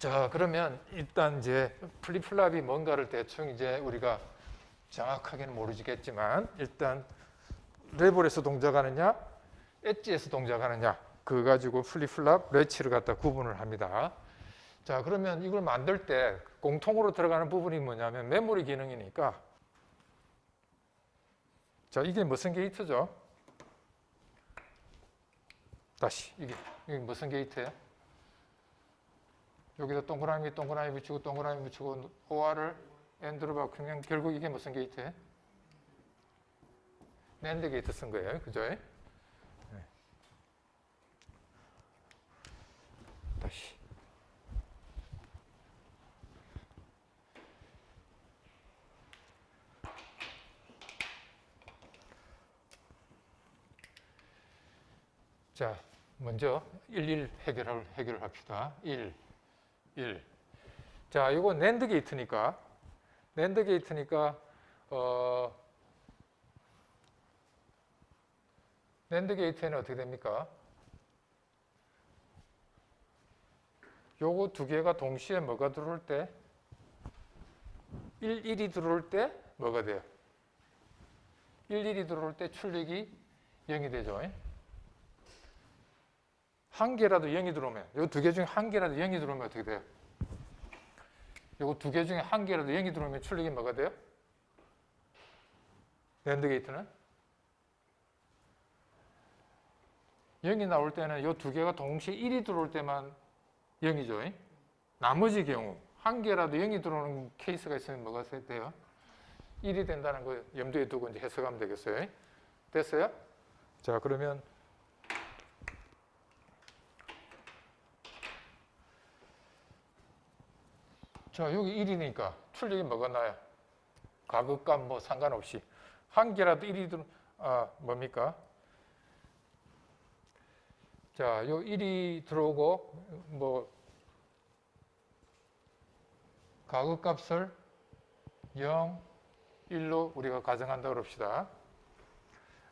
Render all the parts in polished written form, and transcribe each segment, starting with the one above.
자, 그러면 일단 이제 플립플랍이 뭔가를 대충 이제 우리가 정확하게는 모르겠지만 일단 레볼에서 동작하느냐, 엣지에서 동작하느냐 그거 가지고 플립플랍, 레치를 갖다 구분을 합니다. 자, 그러면 이걸 만들 때 공통으로 들어가는 부분이 뭐냐면 메모리 기능이니까 자, 이게 무슨 게이트죠? 다시 이게 무슨 게이트예요? 여기다 동그라미 붙이고 동그라미 붙이고 OR을 AND로 바꾸면 결국 이게 무슨 게이트예요? NAND 게이트 쓴 거예요. 그죠? 네. 다시. 자, 먼저 1 해결을 합시다. 1. 자, 이거 NAND 게이트니까 NAND 게이트에는 어떻게 됩니까? 요거 두 개가 동시에 뭐가 들어올 때? 1이 들어올 때 뭐가 돼요? 1이 들어올 때 출력이 0이 되죠. 한 개라도 0이 들어오면, 요 두 개 중에 한 개라도 0이 들어오면 어떻게 돼요? 요거 두 개 중에 한 개라도 0이 들어오면 출력이 뭐가 돼요? 낸드 게이트는? 0이 나올 때는 요 두 개가 동시에 1이 들어올 때만 0이죠. 나머지 경우 한 개라도 0이 들어오는 케이스가 있으면 뭐가 돼요? 1이 된다는 거 염두에 두고 이제 해석하면 되겠어요. 됐어요? 자, 그러면 자, 여기 1이니까 출력이 뭐가 나요? 가급값 뭐 상관없이 한 개라도 1이 들어 뭡니까? 자, 요 1이 들어오고 뭐 가급값을 0, 1로 우리가 가정한다 그럽시다.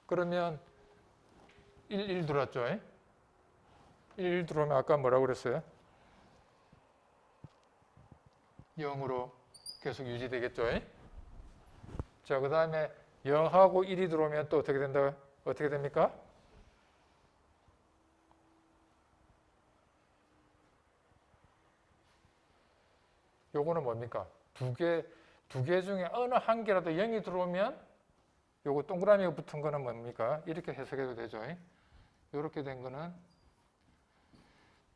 그러면 1 들어왔죠? 1 들어오면 아까 뭐라고 그랬어요? 0으로 계속 유지되겠죠? 자, 그 다음에 0하고 1이 들어오면 또 어떻게 된다? 어떻게 됩니까? 요거는 뭡니까? 두 개 중에 어느 한 개라도 0이 들어오면 요거 동그라미가 붙은 거는 뭡니까? 이렇게 해석해도 되죠? 이렇게 된 거는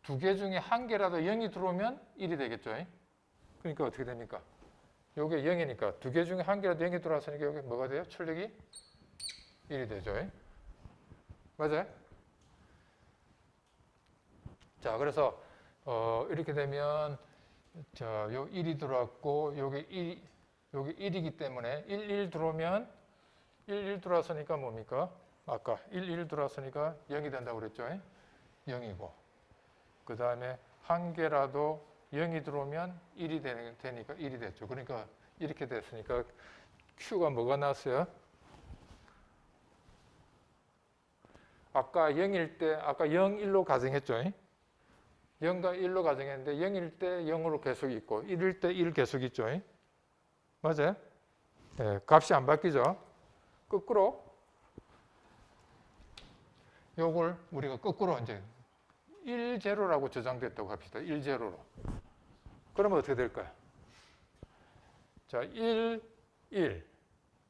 두 개 중에 한 개라도 0이 들어오면 1이 되겠죠? 그러니까 어떻게 됩니까? 요게 0이니까 두 개 중에 한 개라도 0이 들어왔으니까 여기 뭐가 돼요? 출력이 1이 되죠? 맞아요? 자, 그래서 이렇게 되면 자, 요 1이 들어왔고 여기 1이기 때문에 1 들어오면 1 들어왔으니까 뭡니까? 아까 1 들어왔으니까 0이 된다고 그랬죠? 0이고 그 다음에 한 개라도 0이 들어오면 1이 되니까 1이 됐죠. 그러니까 이렇게 됐으니까 Q가 뭐가 나왔어요? 아까 0일 때 아까 0, 1로 가정했죠? 0과 1로 가정했는데 0일 때 0으로 계속 있고 1일 때 1 계속 있죠. 맞아요? 네, 값이 안 바뀌죠. 거꾸로 요걸 우리가 거꾸로 이제 1, 제로라고 저장됐다고 합시다. 1, 제로로. 그러면 어떻게 될까요? 자, 1, 1.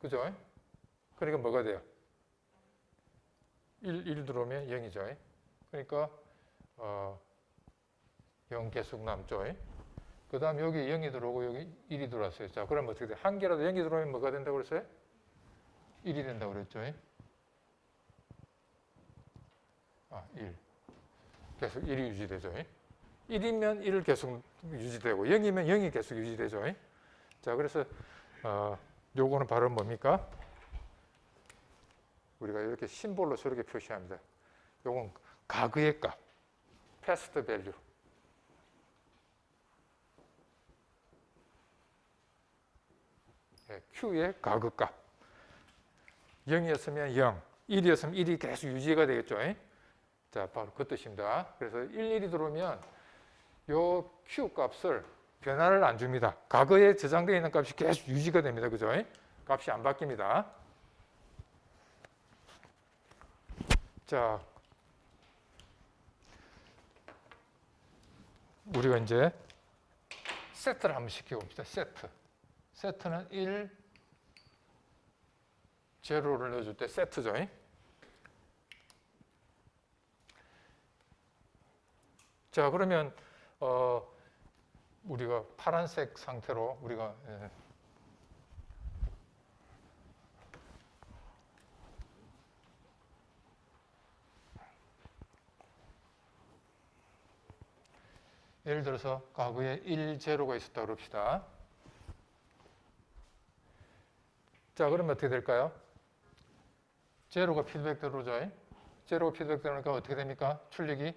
그죠? 그러니까 뭐가 돼요? 1 들어오면 0이죠. 그러니까 0 계속 남죠. 그 다음 여기 0이 들어오고 여기 1이 들어왔어요. 자, 그러면 어떻게 돼요? 한 개라도 0이 들어오면 뭐가 된다고 그랬어요? 1이 된다고 그랬죠. 1. 계속 1이 유지되죠. 1이면 1을 계속 유지되고 0이면 0이 계속 유지되죠. 자, 그래서 요거는 바로 뭡니까? 우리가 이렇게 심볼로 저렇게 표시합니다. 요건 가그의 값, 패스트 밸류. Q의 가그값. 0이었으면 0, 1이었으면 1이 계속 유지가 되겠죠. 자, 바로 그 뜻입니다. 그래서 1, 1이 들어오면 요 Q 값을 변화를 안 줍니다. 과거에 저장되어 있는 값이 계속 유지가 됩니다. 그죠? 값이 안 바뀝니다. 자, 우리가 이제 세트를 한번 시켜봅시다. 세트는 1, 제로를 넣어줄 때 세트죠. 자, 그러면 우리가 파란색 상태로 우리가 예를 들어서 과거에 1, 제로가 있었다 그럽시다. 자, 그러면 어떻게 될까요? 제로가 피드백 들어오죠. 제로가 피드백 들어오니까 어떻게 됩니까? 출력이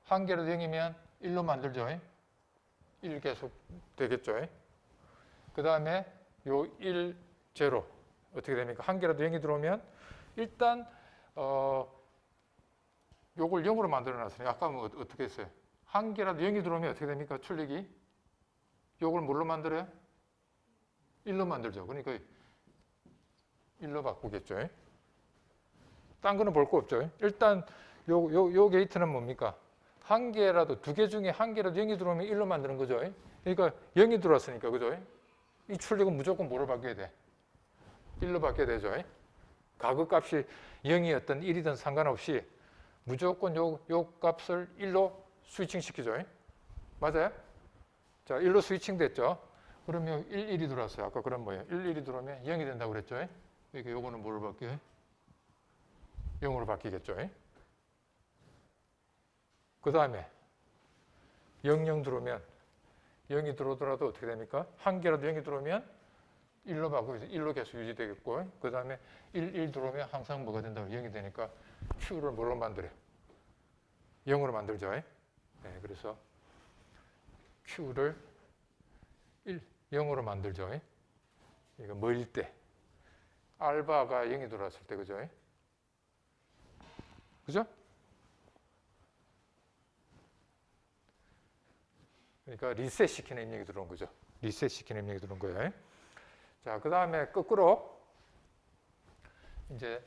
한 개라도 0이면 1로 만들죠. 1 계속 되겠죠. 그 다음에 요 1, 제로 어떻게 됩니까? 한 개라도 0이 들어오면 일단 요걸 0으로 만들어 놨으니까 아까 뭐 어떻게 했어요? 한 개라도 0이 들어오면 어떻게 됩니까? 출력이 요걸 뭘로 만들어요? 1로 만들죠. 그러니까 1로 바꾸겠죠. 딴 거는 볼 거 없죠. 일단 요 게이트는 뭡니까? 한 개라도, 두 개 중에 한 개라도 0이 들어오면 1로 만드는 거죠. 그러니까 0이 들어왔으니까, 그죠? 이 출력은 무조건 뭐로 바뀌어야 돼? 1로 바뀌어야 되죠. 과거 값이 0이었든 1이든 상관없이 무조건 요 값을 1로 스위칭 시키죠. 맞아요? 자, 1로 스위칭 됐죠. 그러면 1이 들어왔어요. 아까 그럼 뭐예요? 1이 들어오면 0이 된다고 그랬죠. 그러니까 요거는 뭐로 바뀌어요? 0으로 바뀌겠죠. 그 다음에 0 들어오면 0이 들어오더라도 어떻게 됩니까? 한 개라도 0이 들어오면 1로 바꾸죠. 1로 계속 유지되겠고 그 다음에 1 들어오면 항상 뭐가 된다고? 0이 되니까 Q를 뭘로 만들어요? 0으로 만들죠. 네, 그래서 Q를 0으로 만들죠. 이거 뭐일 때? 알바가 0이 들어왔을 때, 그죠? 그죠? 그러니까 리셋 시키는 입력이 들어온 거죠. 리셋 시키는 입력이 들어온 거예요. 자, 그 다음에 거꾸로 이제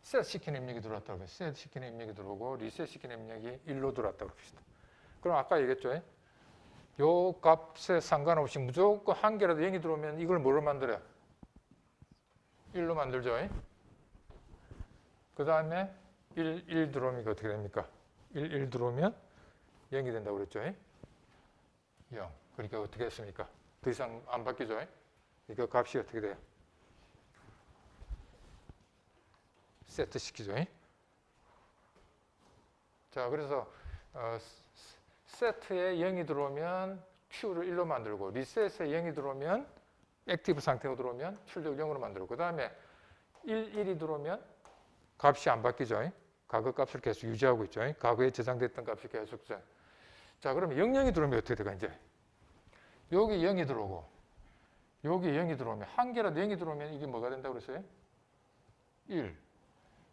셋 시키는 입력이 들어왔다고 해요. 셋 시키는 입력이 들어오고 리셋 시키는 입력이 1로 들어왔다고 합시다. 그럼 아까 얘기했죠. 요 값에 상관없이 무조건 한 개라도 0이 들어오면 이걸 뭐로 만들어요? 1로 만들죠. 그 다음에 1 들어오면 어떻게 됩니까? 1 들어오면 0이 된다고 그랬죠. 0. 그러니까 어떻게 했습니까? 더 이상 안 바뀌죠. 그러니까 값이 어떻게 돼요? 세트 시키죠. 자, 그래서 세트에 0이 들어오면 Q를 1로 만들고 리셋에 0이 들어오면 액티브 상태로 들어오면 출력을 0으로 만들고 그 다음에 1이 들어오면 값이 안 바뀌죠. 과거 값을 계속 유지하고 있죠. 과거에 저장됐던 값이 계속. 자, 그러면 00이 들어오면 어떻게 될까 이제? 여기 0이 들어오고 여기 0이 들어오면 한 개라도 0이 들어오면 이게 뭐가 된다고 그랬어요? 1.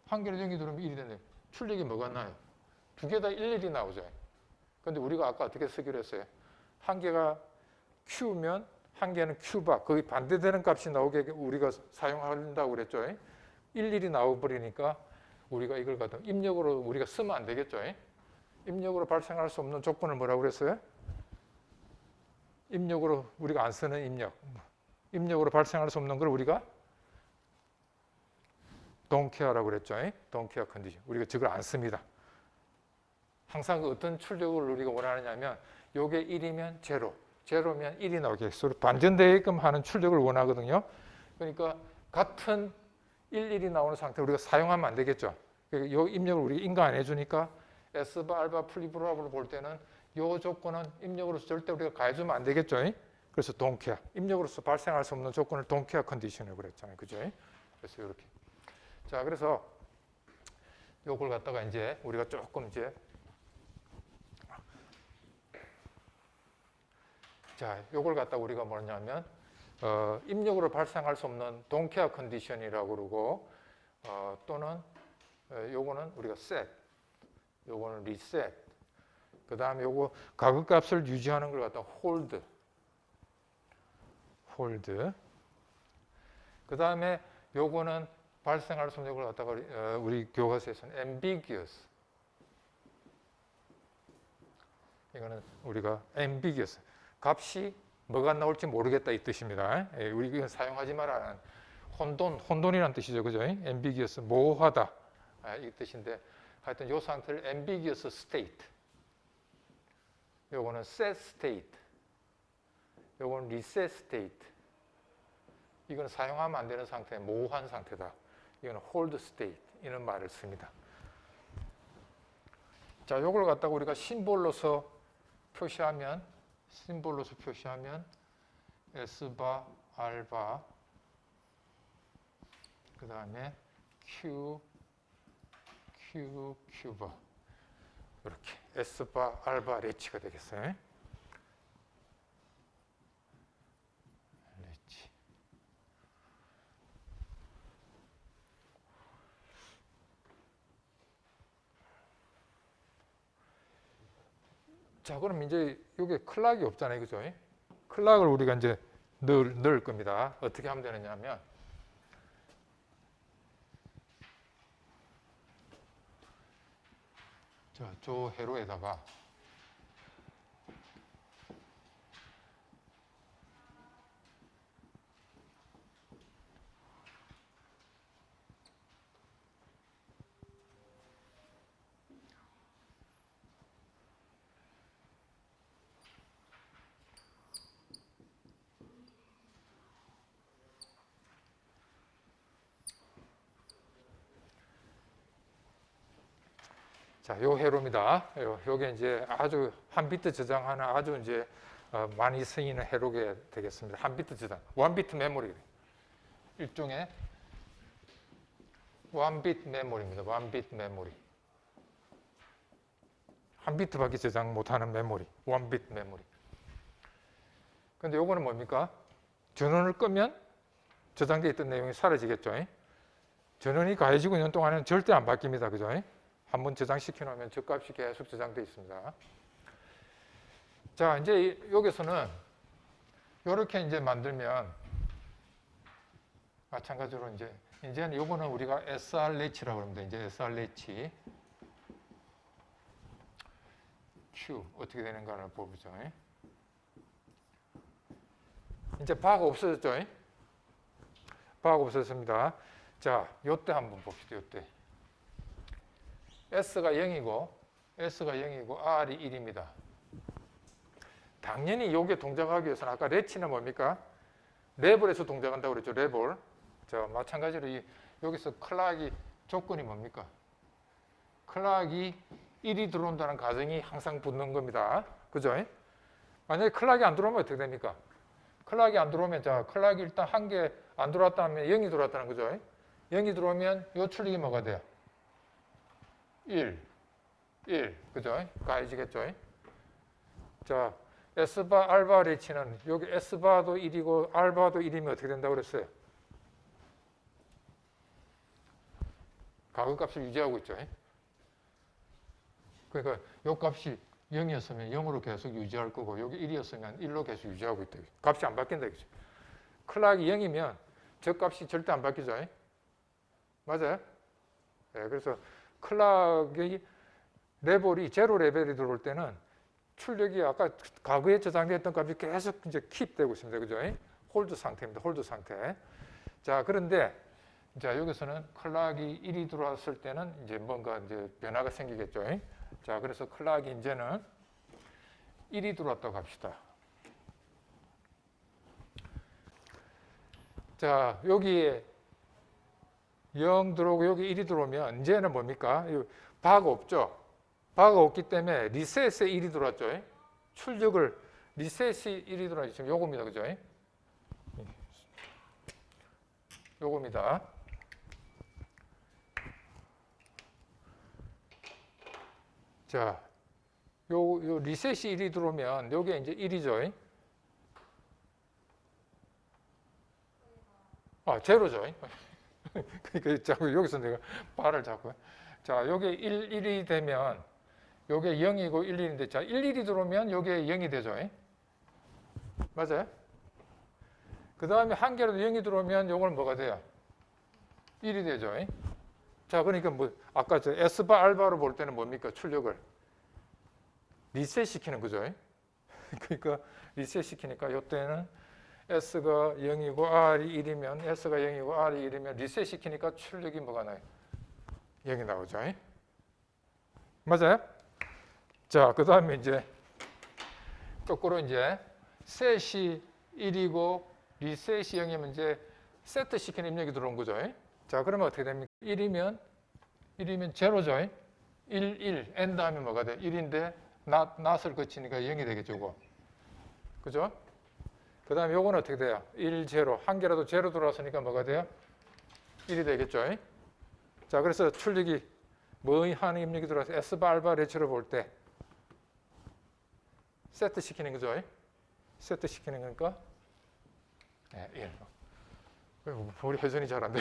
한 개라도 0이 들어오면 1이 된다. 출력이 뭐가 나요? 두 개 다 1이 나오죠. 근데 우리가 아까 어떻게 쓰기로 했어요? 한 개가 Q면 한 개는 Q바, 거의 반대되는 값이 나오게 우리가 사용한다고 그랬죠. 1 나와버리니까 우리가 이걸 갖다 입력으로 우리가 쓰면 안 되겠죠. 입력으로 발생할 수 없는 조건을 뭐라고 그랬어요? 입력으로 우리가 안 쓰는 입력. 입력으로 발생할 수 없는 걸 우리가 don't care라고 그랬죠. don't care condition. 우리가 저걸 안 씁니다. 항상 어떤 출력을 우리가 원하느냐면 요게 1이면 제로, 제로면 1이 나오게 서로 반전되게끔 하는 출력을 원하거든요. 그러니까 같은 1이 나오는 상태 우리가 사용하면 안 되겠죠. 그러니까 요 입력을 우리가 인가 안 해주니까 S바, 알바, 플리브라블을 볼 때는 요 조건은 입력으로서 절대 우리가 가해주면 안 되겠죠. 그래서 don't care. 입력으로서 발생할 수 없는 조건을 don't care 컨디션이라고 그랬잖아요. 그죠? 그래서 이렇게. 자, 그래서 요걸 갖다가 이제 우리가 조금 이제 자, 요걸 갖다 우리가 뭐냐면 입력으로 발생할 수 없는 don't care 컨디션이라고 그러고 또는 요거는 우리가 set, 요거는 reset, 그 다음에 요거 가격값을 유지하는 걸 갖다 hold, 그 다음에 요거는 발생할 수 없는 걸 갖다가 우리 교과서에서는 ambiguous, 이거는 우리가 ambiguous, 값이 뭐가 나올지 모르겠다 이 뜻입니다. 우리 이건 사용하지 말라는 혼돈이라는 뜻이죠, 그죠? ambiguous, 모호하다 이 뜻인데, 하여튼 요 상태를 ambiguous state, 요거는 set state, 요거는 reset state, 이건 사용하면 안 되는 상태, 모호한 상태다. 이거는 hold state, 이런 말을 씁니다. 자, 요걸 갖다가 우리가 심볼로서 표시하면 S바, R바, 그 다음에 Q바, 이렇게 S바, R바, 레치가 되겠어요. 레치. 자, 그럼 이제 여기에 클락이 없잖아요, 그죠? 클락을 우리가 이제 넣을 겁니다. 어떻게 하면 되느냐면, 자, 저 회로에다가 자, 요 회로입니다. 요게 이제 아주 한 비트 저장하는 아주 이제 많이 쓰이는 회로게 되겠습니다. 한 비트 저장, 원 비트 메모리, 일종의 원 비트 메모리입니다. 원 비트 메모리, 한 비트밖에 저장 못하는 메모리, 원 비트 메모리. 근데 요거는 뭡니까? 전원을 끄면 저장되어 있던 내용이 사라지겠죠. 전원이 가해지고 있는 동안에는 절대 안 바뀝니다. 그죠? 한번 저장시켜 놓으면 저 값이 계속 저장되어 있습니다. 자, 이제 여기서는 이렇게 이제 만들면 마찬가지로 이제는 요거는 우리가 SR 레치라고 합니다. 이제 SR 레치 Q 어떻게 되는가를 보죠. 이제 바가 없어졌죠. 바가 없어졌습니다. 자, 요때 한번 봅시다. 요때 S가 0이고 R이 1입니다. 당연히 요게 동작하기 위해서는 아까 레치는 뭡니까? 레벨에서 동작한다고 그랬죠. 레벨. 자, 마찬가지로 여기서 클락이 조건이 뭡니까? 클락이 1이 들어온다는 가정이 항상 붙는 겁니다. 그죠? 만약에 클락이 안 들어오면 어떻게 됩니까? 클락이 안 들어오면, 자, 클락이 일단 한 개 안 들어왔다면 0이 들어왔다는 거죠. 0이 들어오면 요 출력이 뭐가 돼요? 1. 그죠? 가해지겠죠? 자, S바, R바 레치는 여기 S바도 1이고 R바도 1이면 어떻게 된다고 그랬어요? 가격값을 유지하고 있죠. 그러니까 요 값이 0이었으면 0으로 계속 유지할 거고 여기 1이었으면 1로 계속 유지하고 있다. 값이 안 바뀐다. 이거죠. 클락이 0이면 저 값이 절대 안 바뀌죠. 맞아요? 네, 그래서 클락의 레벨이 제로 레벨이 들어올 때는 출력이 아까 과거에 저장됐던 값이 계속 이제 킵되고 있습니다. 그죠? 홀드 상태입니다. 홀드 상태. 자, 그런데 자, 여기서는 클락이 1이 들어왔을 때는 이제 뭔가 이제 변화가 생기겠죠. 자, 그래서 클락이 이제는 1이 들어왔다고 합시다. 자, 여기에 0 들어오고 여기 1이 들어오면 이제는 뭡니까? 바가 없죠. 바가 없기 때문에 리셋에 1이 들어왔죠. 출력을 리셋이 1이 들어왔죠. 지금 요겁니다. 그죠? 요겁니다. 자, 요 리셋이 1이 들어오면 요게 이제 1이죠. 제로죠. 그러니까 자꾸 여기서 내가 발을 자꾸. 자, 요게 1, 1이 되면 요게 0이고 1, 1인데 자, 1, 1이 들어오면 요게 0이 되죠. 맞아요? 그 다음에 한 개라도 0이 들어오면 요걸 뭐가 돼요? 1이 되죠. 자, 그러니까 뭐 아까 저 S바 알바로 볼 때는 뭡니까? 출력을 리셋 시키는 거죠. 그러니까 리셋 시키니까 요때는 S가 0이고 R이 1이면 S가 0이고 R이 1이면 리셋 시키니까 출력이 뭐가 나요? 0이 나오죠. 맞아요? 자, 그 다음에 이제 거꾸로 이제 셋이 1이고 리셋이 0이면 이제 세트 시키는 입력이 들어온 거죠. 자, 그러면 어떻게 됩니까? 1이면 제로죠. 1, 1, n 다음에 뭐가 돼? 1인데 not을 거치니까 0이 되겠죠. 그거. 그죠? 그 다음에 요거는 어떻게 돼요? 1, 제로. 한 개라도 제로 들어왔으니까 뭐가 돼요? 1이 되겠죠. 자, 그래서 출력이 뭐 하는 입력이 들어와서 S바 알바 레츠로 볼 때 세트 시키는 거죠. 세트 시키는 거니까 1. 머리 회전이 잘 안 돼.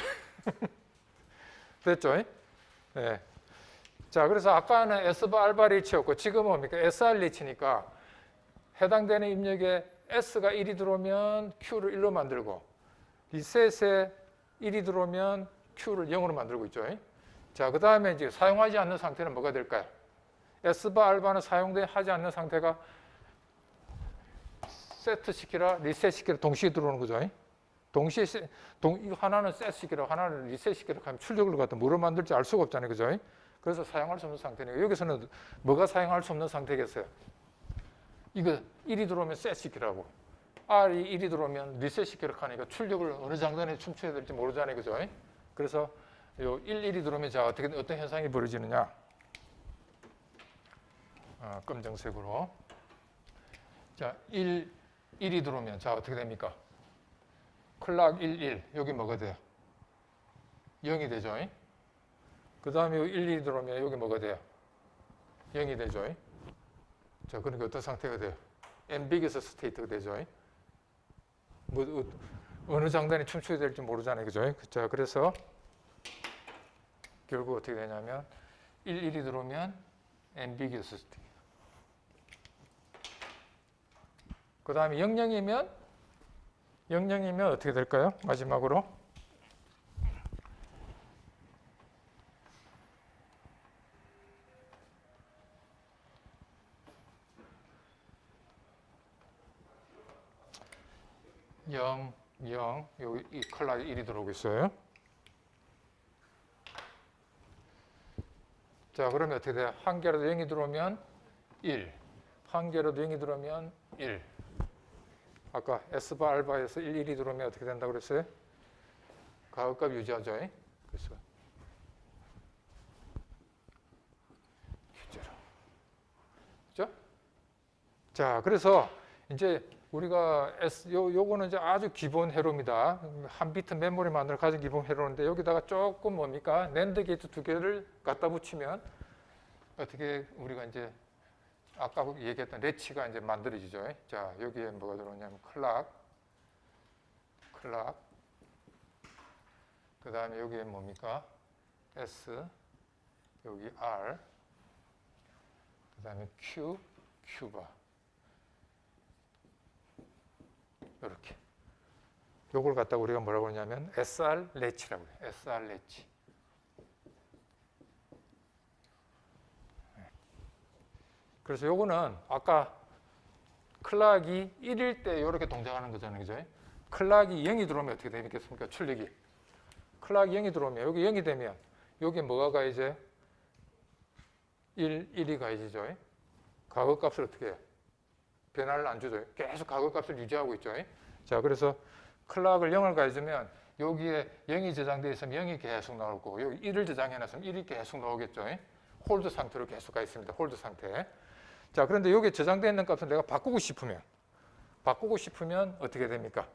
됐죠? 네. 자, 그래서 아까는 S바 알바 리치였고 지금은 뭡니까? SR 리치니까 해당되는 입력에 S가 1이 들어오면 Q를 1로 만들고 리셋에 1이 들어오면 Q를 0으로 만들고 있죠. 자, 그 다음에 이제 사용하지 않는 상태는 뭐가 될까요? S바 알바는 사용하지 않는 상태가 세트 시키라, 리셋 시키라 동시에 들어오는 거죠. 동시에 이거 하나는 세트 시키라, 하나는 리셋 시키라 하면 출력을 갖다 뭐로 만들지 알 수가 없잖아요. 그죠? 그래서 사용할 수 없는 상태니까 여기서는 뭐가 사용할 수 없는 상태겠어요? 이거 1이 들어오면 세트 시키라고 R이 1이 들어오면 리셋 시키라 하니까 출력을 어느 장단에 춤춰야 될지 모르잖아요. 그죠? 그래서 요 1, 1이 들어오면 자 어떤 현상이 벌어지느냐? 검정색으로 자 1이 들어오면 자 어떻게 됩니까? 클락 1, 1 여기 뭐가 돼요? 0이 되죠. 그 다음에 1, 2이 들어오면 여기 뭐가 돼요? 0이 되죠. 자, 그러니까 어떤 상태가 돼요? ambiguous state가 되죠. 뭐 어느 장단이 춤춰야 될지 모르잖아요. 그죠? 자, 그래서 결국 어떻게 되냐면 1, 1이 들어오면 ambiguous state. 그 다음에 00이면 어떻게 될까요? 마지막으로 여기 이 컬러에 1이 들어오고 있어요. 자, 그러면 어떻게 돼요? 한 개라도 0이 들어오면 1, 한 개라도 0이 들어오면 1. 아까 S바 알바에서 1, 1이 들어오면 어떻게 된다고 그랬어요? 가급값 유지하죠. 그래서 Q0. 그죠? 자, 그래서 이제 우리가 요거는 이제 아주 기본 회로입니다. 한 비트 메모리 만들어 가진 기본 회로인데 여기다가 조금 뭡니까? 낸드 게이트 두 개를 갖다 붙이면 어떻게 우리가 이제 아까 얘기했던 레치가 이제 만들어지죠. 자, 여기에 뭐가 들어오냐면 클락. 그 다음에 여기에 뭡니까? S, 여기 R, 그 다음에 Q바. 이렇게. 요걸 갖다가 우리가 뭐라고 하냐면 SR 레치라고 해요. SR 레치. 그래서 요거는 아까 클락이 1일 때 이렇게 동작하는 거잖아요. 그죠? 클락이 0이 들어오면 어떻게 되겠습니까? 출력이. 클락이 0이 들어오면 여기 0이 되면 여기 뭐가 가야지? 1이 가야지죠. 가급값을 어떻게 해요? 변화를 안 주죠. 계속 가급값을 유지하고 있죠. 자, 그래서 클락을 0을 가해주면 여기에 0이 저장되어 있으면 0이 계속 나오고 여기 1을 저장해놨으면 1이 계속 나오겠죠. 홀드 상태로 계속 가 있습니다. 홀드 상태. 자, 그런데 여기에 저장되어 있는 값을 내가 바꾸고 싶으면 어떻게 됩니까?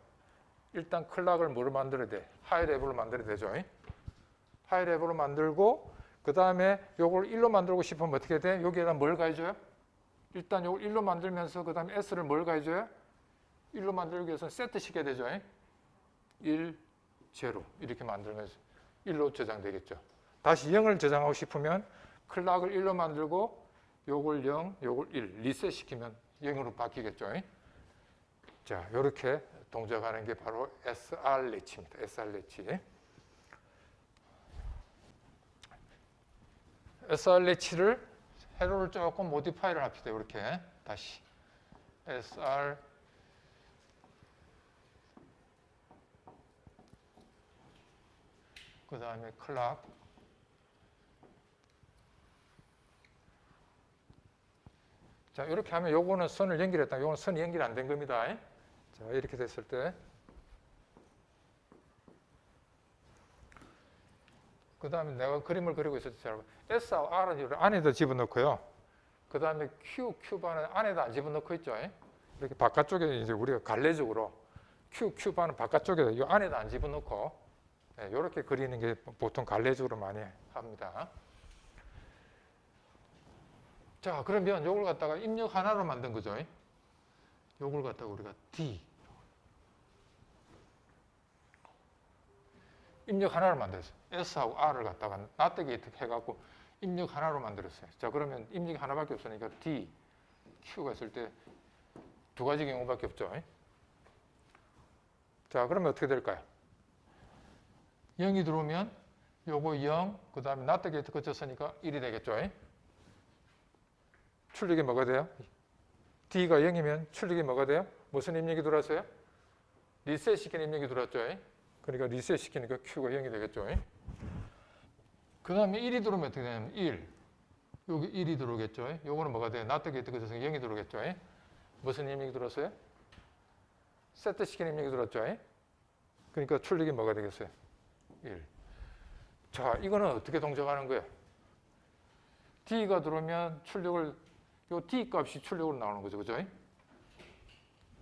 일단 클락을 뭐로 만들어야 돼? 하이 레벨로 만들어야 되죠. 하이 레벨로 만들고 그 다음에 요걸 1로 만들고 싶으면 어떻게 돼? 여기에다 뭘 가해줘요? 일단 요걸 1로 만들면서 그 다음에 S를 뭘 가해줘요? 1로 만들기 위해서는 세트 시켜야 되죠. 1, 제로 이렇게 만들면 1로 저장되겠죠. 다시 0을 저장하고 싶으면 클락을 1로 만들고 요걸 0, 요걸 1 리셋 시키면 0으로 바뀌겠죠. 자, 이렇게 동작하는 게 바로 SR 레치입니다. SR 레치. SR 레치를 회로를 조금 모디파이를 합시다. 이렇게 다시 SR 그 다음에 클락 자 이렇게 하면 요거는 선을 연결했다. 요거는 선이 연결 안 된 겁니다. 자 이렇게 됐을 때 그 다음에 내가 그림을 그리고 있을 때 S하고 R은 안에다 집어넣고요. 그 다음에 Q바는 안에다 안 집어넣고 있죠. 이렇게 바깥쪽에 이제 우리가 갈래적으로 Q바는 바깥쪽에 이 안에다 안 집어넣고 이렇게 그리는 게 보통 갈래적으로 많이 합니다. 자, 그러면 요걸 갖다가 입력 하나로 만든 거죠. 요걸 갖다가 우리가 D 입력 하나로 만들었어요. S하고 R을 갖다가 낫대기 해갖고 입력 하나로 만들었어요. 자, 그러면 입력이 하나밖에 없으니까 D, Q가 있을 때 두 가지 경우밖에 없죠. 자, 그러면 어떻게 될까요? 0이 들어오면 요거 0, 그 다음에 낫대 게이트 거쳤으니까 1이 되겠죠. 출력이 뭐가 돼요? D가 0이면 출력이 뭐가 돼요? 무슨 입력이 들어왔어요? 리셋 시키는 입력이 들어왔죠. 그러니까 리셋 시키니까 Q가 0이 되겠죠. 그 다음에 1이 들어오면 어떻게 되냐면 1. 여기 1이 들어오겠죠. 요거는 뭐가 돼요? 낫대 게이트 거쳐서 0이 들어오겠죠. 무슨 입력이 들어왔어요? 세트 시키는 입력이 들어왔죠. 그러니까 출력이 뭐가 되겠어요? 1. 자, 이거는 어떻게 동작하는 거예요? D가 들어오면 출력을, 요 D 값이 출력으로 나오는 거죠. 그죠?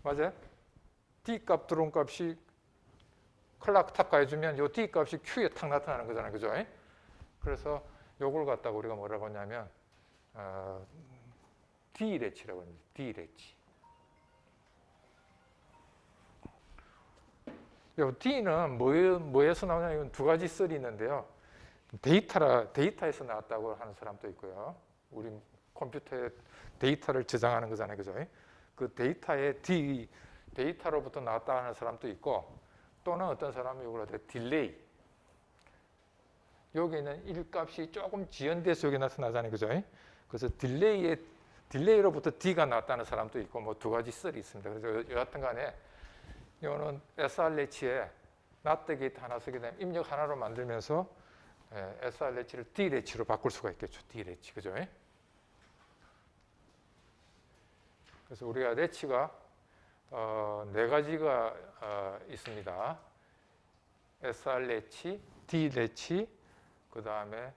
맞아요? D 값 들어온 값이 클락 탁 가해주면 요 D 값이 Q에 탁 나타나는 거잖아요. 그죠? 그래서 요걸 갖다가 우리가 뭐라고 하냐면, D 레치라고 합니다. D 레치. 요 D는 뭐에서 나오냐? 이건 두 가지 썰이 있는데요. 데이터에서 나왔다고 하는 사람도 있고요. 우리 컴퓨터에 데이터를 저장하는 거잖아요. 그죠? 그 데이터로부터 나왔다 하는 사람도 있고, 또는 어떤 사람이 이걸 갖다 딜레이. 여기 있는 1값이 조금 지연돼서 여기 나타나잖아요. 그죠? 그래서 딜레이로부터 D가 나왔다는 사람도 있고, 뭐 두 가지 썰이 있습니다. 그래서 여하튼 간에, 이거는 SR 레치에 낫대 게이트 하나 쓰게 되면 입력 하나로 만들면서 SR 레치를 D 레치로 바꿀 수가 있겠죠. D 레치. 그죠? 그래서 우리가 레치가 네 가지가 있습니다. SR 레치, D 레치, 그 다음에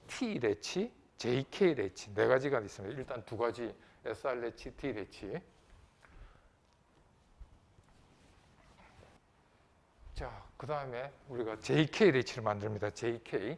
T 레치, JK 레치 네 가지가 있습니다. 일단 두 가지 SR 레치, D 레치. 자, 그 다음에 우리가 JK 레치를 만듭니다. JK.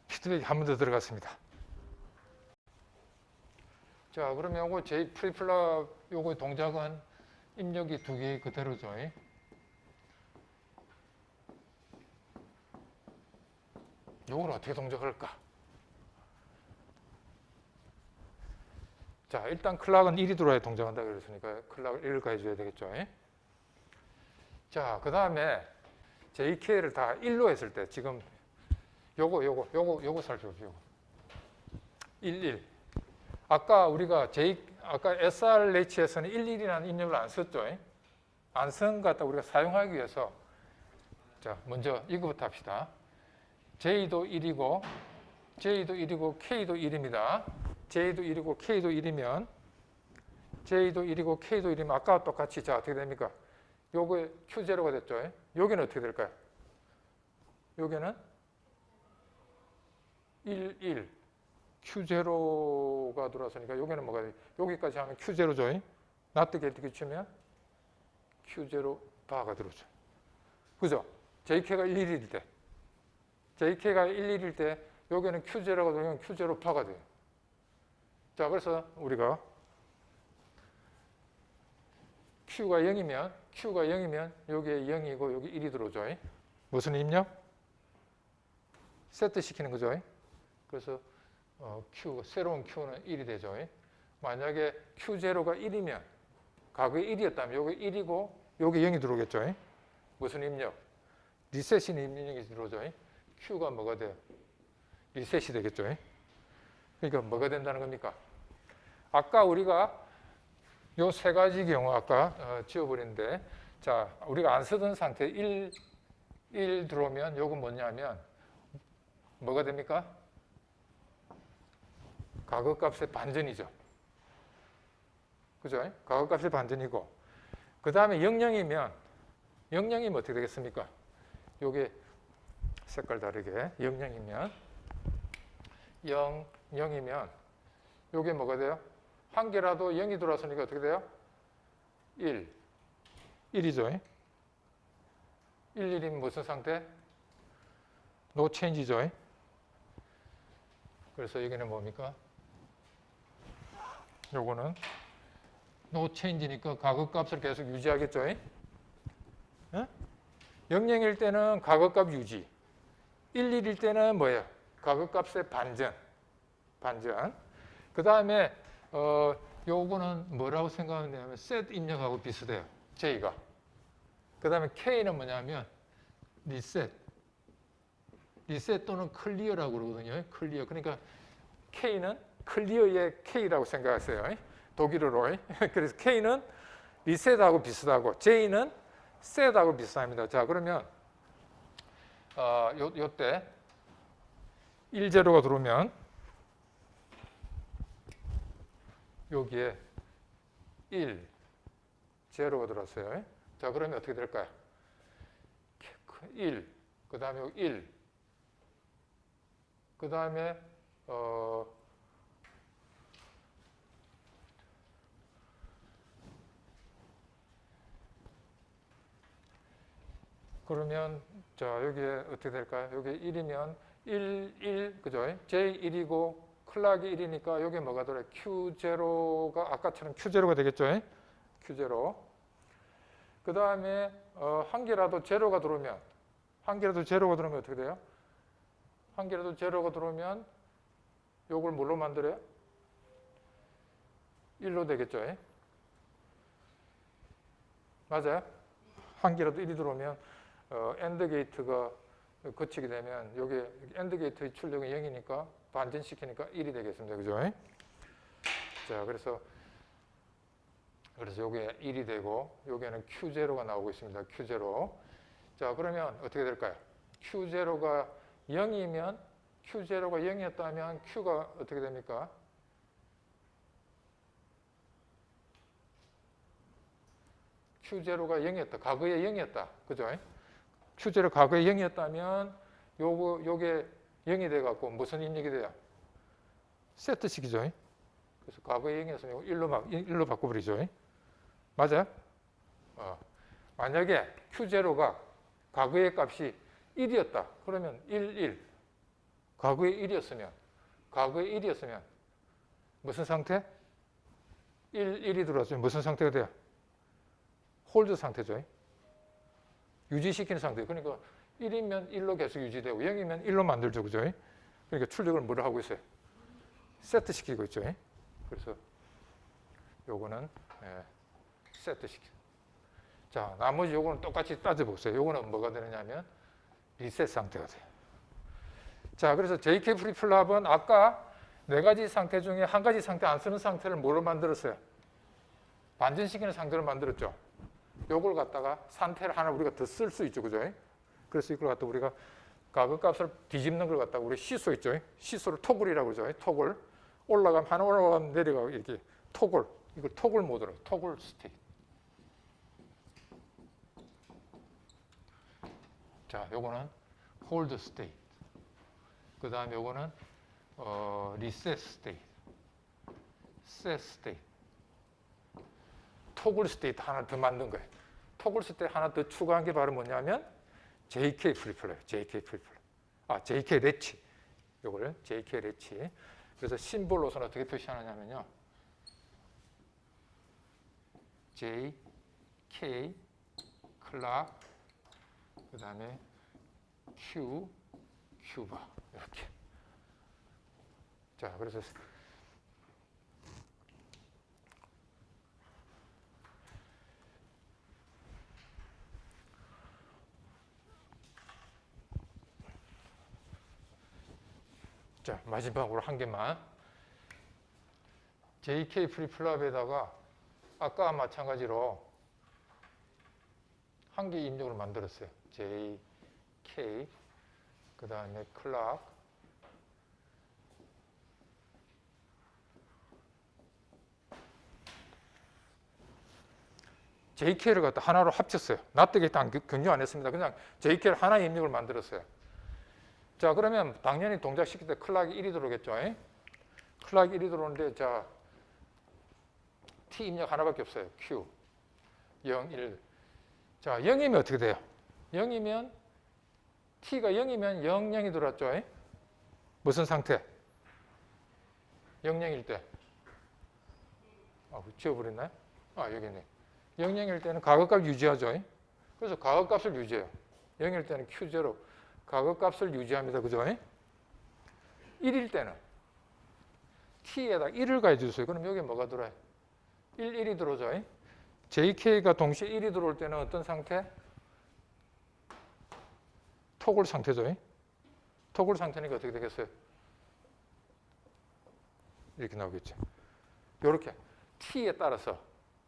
피드백이 한 번 더 들어갔습니다. 자, 그러면 요거 J 프리플랍 요거 동작은 입력이 두 개 그대로죠. 요걸 어떻게 동작할까? 자, 일단 클락은 1이 들어와야 동작한다 그랬으니까 클락을 1을 가해줘야 되겠죠. 자, 그 다음에 JK를 다 1로 했을 때 지금 요거 살펴보죠. 11. 아까 우리가 아까 SRH에서는 11이라는 입력을 안 썼죠. 안 쓴 것 같다 우리가 사용하기 위해서. 자, 먼저 이거부터 합시다. J도 1이고, J도 1이고, K도 1입니다. J도 1이고, K도 1이면, J도 1이고, K도 1이면, 아까와 똑같이, 자, 어떻게 됩니까? 요거 Q0가 됐죠. 여기는 어떻게 될까요? 여기는 1, 1. Q0가 들어왔으니까 여기는 뭐가 돼? 여기까지 하면 Q0죠. 놔뜨기 어떻게 치면 Q0 바가 들어오죠. 그죠? JK가 11일 때. JK가 11일 때 여기는 Q0가 되면 Q0 파가 돼요. 자, 그래서 우리가 Q가 0이면 여기에 0이고 여기 1이 들어오죠. 무슨 입력? 세트 시키는 거죠. 그래서 새로운 Q는 1이 되죠. 만약에 Q0가 1이면 과거에 1이었다면 여기 1이고 여기 0이 들어오겠죠. 무슨 입력? 리셋이 입력이 들어오죠. Q가 뭐가 돼요? 리셋이 되겠죠. 그러니까 뭐가 된다는 겁니까? 아까 우리가 요 세 가지 경우 아까 지워버린데, 자, 우리가 안 쓰던 상태 1 들어오면 요건 뭐냐면 뭐가 됩니까? 과거값의 반전이죠. 그죠? 과거값의 반전이고, 그 다음에 00이면 어떻게 되겠습니까? 요게 색깔 다르게 00이면 0이면 요게 뭐가 돼요? 한 개라도 0이 들어왔으니까 어떻게 돼요? 1이죠. 1이면 무슨 상태? No change죠. 그래서 여기는 뭡니까? 요거는 no change니까 과거값을 계속 유지하겠죠. 00일 때는 과거값 유지. 11일 때는 뭐예요? 과거값의 반전. 그 다음에 요거는 뭐라고 생각하냐면 set 입력하고 비슷해요. J가. 그 다음에 K는 뭐냐면 reset 또는 clear라고 그러거든요. clear. 그러니까 K는 clear의 K라고 생각하세요. 독일어로. 그래서 K는 reset하고 비슷하고 J는 set하고 비슷합니다. 자, 그러면 요때 10가 들어오면 여기에 0가 들어왔어요. 자, 그러면 어떻게 될까요? 1, 그 다음에 1, 그 다음에 그러면 자, 여기에 어떻게 될까요? 여기 1이면 1, 그죠? J1이고 클락이 1이니까 여기 뭐가 들어요? Q0가 아까처럼 Q0가 되겠죠? Q0. 그 다음에 한 개라도 제로가 들어오면 어떻게 돼요? 한 개라도 제로가 들어오면 요걸 뭘로 만들어요? 1로 되겠죠? 맞아요? 한 개라도 1이 들어오면 엔드 게이트가 거치게 되면 여기 엔드 게이트의 출력이 0이니까 반전시키니까 1이 되겠습니다. 그죠? 자, 그래서 여기에 1이 되고 여기에는 Q0가 나오고 있습니다. Q0. 자, 그러면 어떻게 될까요? Q0가 0이었다면 Q가 어떻게 됩니까? Q0가 0이었다. 과거에 0이었다. 그죠? Q0 과거에 0이었다면 요게 0이 돼갖고 무슨 입력이 돼요? 세트식이죠. 그래서 과거에 0이었으면 1로 바꿔버리죠. 맞아요? 만약에 Q0가 과거의 값이 1이었다. 그러면 1. 과거에 1이었으면 무슨 상태? 1이 들어왔으면 무슨 상태가 돼요? 홀드 상태죠. 유지시키는 상태. 그러니까 1이면 1로 계속 유지되고 0이면 1로 만들죠. 그죠? 그러니까 출력을 뭐를 하고 있어요? 세트시키고 있죠. 그래서 요거는 세트시키. 자, 나머지 요거는 똑같이 따져보세요. 요거는 뭐가 되느냐면 리셋 상태가 돼요. 자, 그래서 JK 프리플랍은 아까 4가지 상태 중에 한 가지 상태 안 쓰는 상태를 뭐로 만들었어요? 반전시키는 상태로 만들었죠. 요걸 갖다가 상태를 하나 우리가 더 쓸 수 있죠. 그죠? 그래서 이걸 갖다 우리가 가격값을 뒤집는 걸 갖다가 우리 시소 있죠. 시소를 토글이라고 그러죠. 토글. 올라가면 하나 올라가면 내려가고 이렇게 토글. 이걸 토글 모드로 토글 스테이트. 자, 요거는 홀드 스테이트. 그 다음에 요거는 리셋 스테이트. 셋 스테이트. 토글 스테이트 하나 더 만든 거예요. 토글 스테이트 하나 더 추가한 게 바로 뭐냐면 JK 프리플랍, JK 프리플랍. JK 레치. 요거를 JK 레치. 그래서 심볼로서는 어떻게 표시하느냐면요. JK 클락 그 다음에 Q바 이렇게. 자, 그래서 자, 마지막으로 한 개만. JK 프리플랍에다가 아까와 마찬가지로 한 개 입력을 만들었어요. JK 그 다음에 클락 JK를 갖다 하나로 합쳤어요. 납득에 단 변경 안 했습니다. 그냥 JK를 하나의 입력을 만들었어요. 자, 그러면 당연히 동작시킬 때 클락이 1이 들어오겠죠. 클락이 1이 들어오는데 자, T 입력 하나밖에 없어요. Q 0, 1. 자, 0이면 어떻게 돼요? 0이면 T가 0이면 0, 0이 들어왔죠. 무슨 상태? 0, 0일 때. 지워버렸나요? 여기 있네. 0, 0일 때는 가격값 유지하죠. 그래서 가격값을 유지해요. 0일 때는 Q0. 가격값을 유지합니다. 그죠? 1일 때는 T에다 1을 가해주세요. 그럼 여기에 뭐가 들어요? 1이 들어오죠. JK가 동시에 1이 들어올 때는 어떤 상태? 토글 상태죠. 토글 상태니까 어떻게 되겠어요? 이렇게 나오겠죠. 이렇게 T에 따라서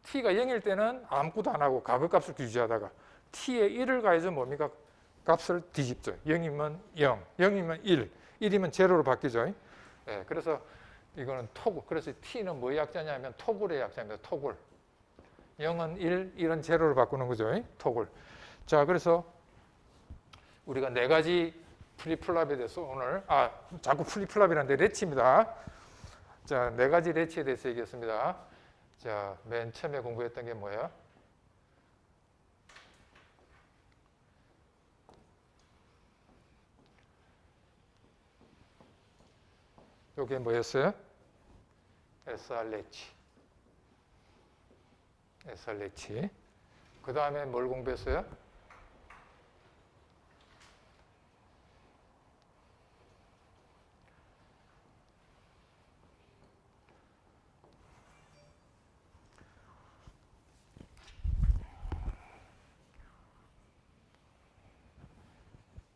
T가 0일 때는 아무것도 안 하고 가격값을 유지하다가 T에 1을 가해서 뭡니까? 값을 뒤집죠. 0이면 0, 0이면 1, 1이면 제로로 바뀌죠. 그래서 이거는 토글. 그래서 T는 뭐의 약자냐면 토글의 약자입니다. 토글. 0은 1, 1은 제로로 바꾸는 거죠. 토글. 자, 그래서 우리가 4가지 프리플랍에 대해서 오늘 자꾸 프리플랍이라는데 레치입니다. 자, 4가지 레치에 대해서 얘기했습니다. 자, 맨 처음에 공부했던 게 뭐예요? 요게 뭐였어요? SR 레치. SR 레치. 그 다음에 뭘 공부했어요?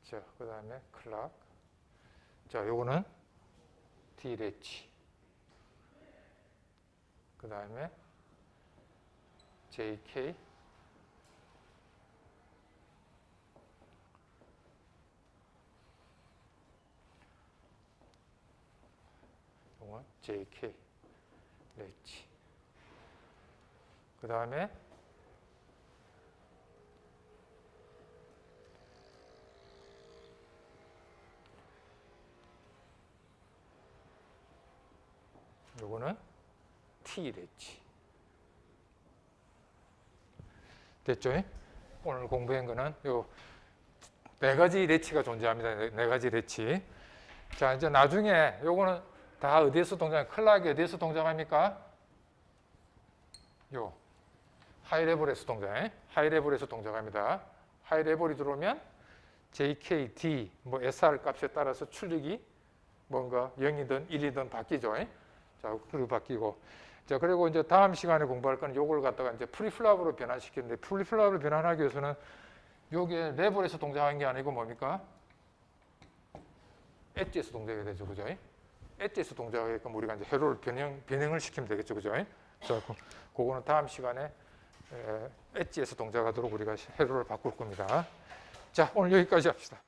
자, 그 다음에 클락. 자, 요거는 D레치. 그 다음에 JK. 요건 JK 레치. 그 다음에 요거는 T레치. 됐죠? 오늘 공부한 거는 요 4가지 레치가 존재합니다. 4가지 레치. 자, 이제 나중에 요거는 다 어디에서 동작? 클락이 어디에서 동작합니까? 요 하이레벨에서 동작. 하이레벨에서 동작합니다. 하이레벨이 들어오면 JK, D, 뭐 SR 값에 따라서 출력이 뭔가 0이든 1이든 바뀌죠. 자, 그리고 바뀌고. 자, 그리고 이제 다음 시간에 공부할 거는 요걸 갖다가 이제 프리플랍으로 변환시키는데, 프리플랍을 변환하기 위해서는 요게 레벨에서 동작한 게 아니고 뭡니까? 엣지에서 동작이 되죠. 그죠? 엣지에서 동작하게끔 우리가 이제 회로를 변형을 시키면 되겠죠. 그죠? 자, 그거는 다음 시간에 엣지에서 동작하도록 우리가 회로를 바꿀 겁니다. 자, 오늘 여기까지 합시다.